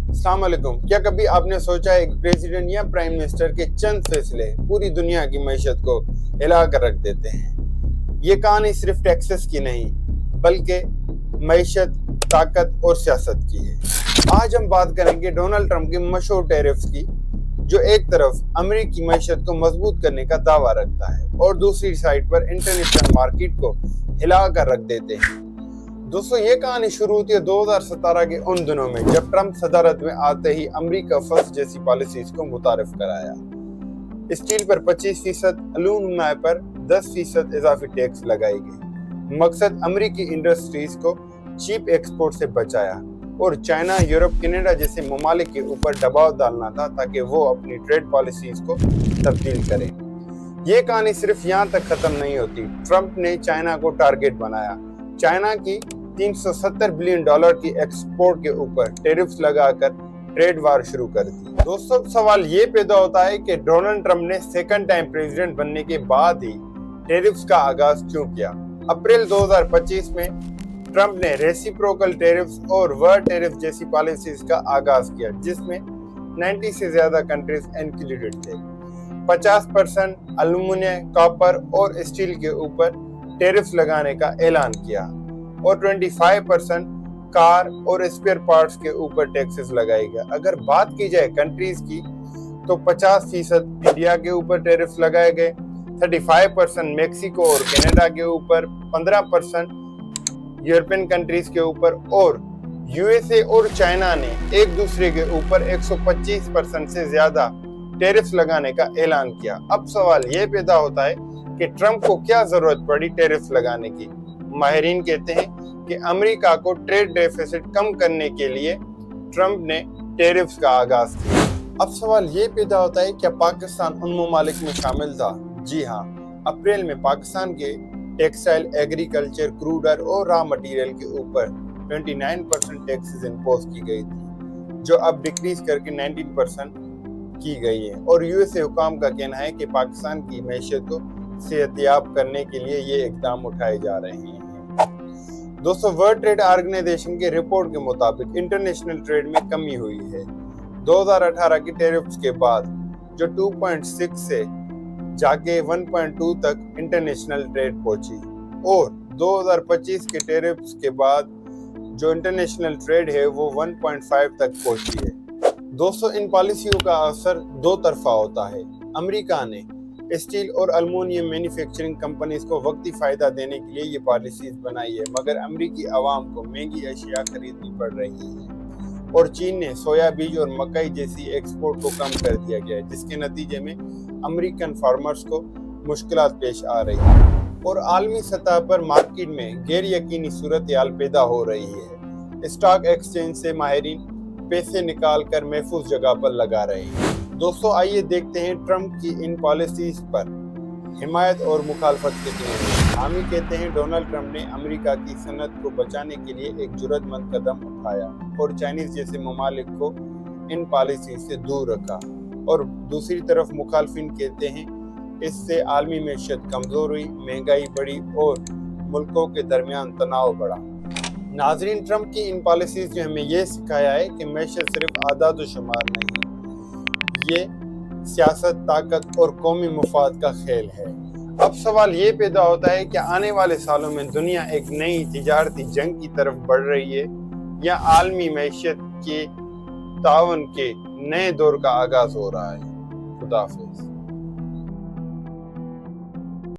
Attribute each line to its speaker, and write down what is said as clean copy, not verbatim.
Speaker 1: अस्सलाम वालेकुम। क्या कभी आपने सोचा एक प्रेसिडेंट या प्राइम मिनिस्टर के चंद फैसले पूरी दुनिया की मईशत को हिला कर रख देते हैं। ये कहानी सिर्फ टैक्सेस की नहीं बल्कि मईशत, ताकत और सियासत की है। आज हम बात करेंगे डोनाल्ड ट्रंप की मशहूर टैरिफ्स की, जो एक तरफ अमेरिकी मईशत को मजबूत करने का दावा रखता है और दूसरी साइड पर इंटरनेशनल मार्केट को हिला कर रख देते हैं। दोस्तों, ये कहानी शुरू होती है 2017 के उन दिनों में, जब ट्रंप सदारत में आते ही अमेरिका फर्स्ट जैसी पॉलिसीज को मुतारिफ कराया। स्टील पर 25%, एल्यूमिनियम पर 10% इजाफी टैक्स लगाई गई। मकसद अमेरिकी इंडस्ट्रीज को चीप एक्सपोर्ट से बचाया और चाइना, यूरोप, कनाडा जैसे ममालिक के ऊपर दबाव डालना था ताकि वो अपनी ट्रेड पॉलिसीज को तब्दील करें। ये कहानी सिर्फ यहाँ तक खत्म नहीं होती। ट्रंप ने चाइना को टारगेट बनाया। चाइना की $370 बिलियन की एक्सपोर्ट के ऊपर टैरिफ्स लगाकर ट्रेड वार शुरू कर दी। दोस्तों, सवाल ये पैदा होता है कि डोनाल्ड ट्रंप ने सेकंड टाइम प्रेसिडेंट बनने के बाद ही टैरिफ्स का आगाज क्यों किया। अप्रैल 2025 में ट्रंप ने रेसिप्रोकल टैरिफ्स और वर्ल्ड टैरिफ जैसी पॉलिसीज का आगाज किया, जिसमें 90 से ज्यादा कंट्रीज इंक्लूडेड थे। 50% एल्यूमिनियम, कॉपर और स्टील के ऊपर टैरिफ्स लगाने का ऐलान किया और 25% कार और स्पेयर पार्ट्स के ऊपर टैक्सेस लगाए गए। अगर बात की जाए कंट्रीज की, तो 50% इंडिया के ऊपर टैरिफ्स लगाए गए, 35% मेक्सिको और कनाडा के ऊपर, 15% यूरोपियन कंट्रीज के ऊपर और यूएसए और चाइना ने एक दूसरे के ऊपर 125% से ज्यादा टैरिफ्स लगाने का ऐलान किया। अब सवाल ये पैदा होता है कि ट्रंप को क्या जरूरत पड़ी टैरिफ्स लगाने की। माहिरीन कहते हैं कि अमेरिका को ट्रेड डेफिसिट कम करने के लिए ट्रंप ने टैरिफ्स का आगाज किया। अब सवाल ये पैदा होता है, क्या पाकिस्तान उन ममालिक में शामिल था? जी हाँ, अप्रैल में पाकिस्तान के टेक्सटाइल, एग्रीकल्चर, क्रूड और रॉ मटेरियल के ऊपर 29% टैक्सेस इम्पोज की गई थी, जो अब डिक्रीज करके 19% की गई है। और यूएसए हुकाम का कहना है कि पाकिस्तान की मैशियत को सेहतियाब करने के लिए ये इकदाम उठाए जा रहे हैं। दोस्तों, वर्ल्ड ट्रेड ऑर्गेनाइजेशन के रिपोर्ट के मुताबिक इंटरनेशनल ट्रेड में कमी हुई है। 2018 की टैरिफ्स के बाद जो 2.6 से जाके 1.2 तक इंटरनेशनल ट्रेड पहुंची और 2025 के टैरिफ्स के बाद जो इंटरनेशनल ट्रेड है वो 1.5 तक पहुंची है। दोस्तों, इन पॉलिसियों का असर दो तरफा होता है। अमेरिका ने स्टील और एल्युमिनियम मैन्युफैक्चरिंग कंपनीज को वक्ती फायदा देने के लिए ये पॉलिसीज बनाई है, मगर अमेरिकी आवाम को महंगी अशिया खरीदनी पड़ रही है। और चीन ने सोया बीज और मकई जैसी एक्सपोर्ट को कम कर दिया गया है, जिसके नतीजे में अमेरिकन फार्मर्स को मुश्किलात पेश आ रही है और आलमी सतह पर मार्केट में गैर यकीनी सूरत हाल पैदा हो रही है। स्टॉक एक्सचेंज से माहिरीन पैसे निकाल कर महफूज जगह पर लगा रहे हैं। दोस्तों, आइए देखते हैं ट्रंप की इन पॉलिसीज पर हिमायत और मुखालफत कितनी है। हामी कहते हैं डोनाल्ड ट्रंप ने अमेरिका की सनत को बचाने के लिए एक जुर्रतमंद कदम उठाया और चाइनीज जैसे ममालिक को इन पॉलिसी से दूर रखा। और दूसरी तरफ मुखालफिन कहते हैं इससे आलमी मैशियत कमजोर हुई, महंगाई बढ़ी और मुल्कों के दरमियान तनाव बढ़ा। नाजरीन, ट्रंप की इन पॉलिसीज ने हमें यह सिखाया है कि मैशियत सिर्फ आदाद शुमार नहीं, ये सियासत, ताकत और कौमी मुफाद का खेल है। अब सवाल ये पैदा होता है कि आने वाले सालों में दुनिया एक नई तिजारती जंग की तरफ बढ़ रही है या आलमी मैशियत के ताउन के नए दौर का आगाज हो रहा है। खुदा हाफिज।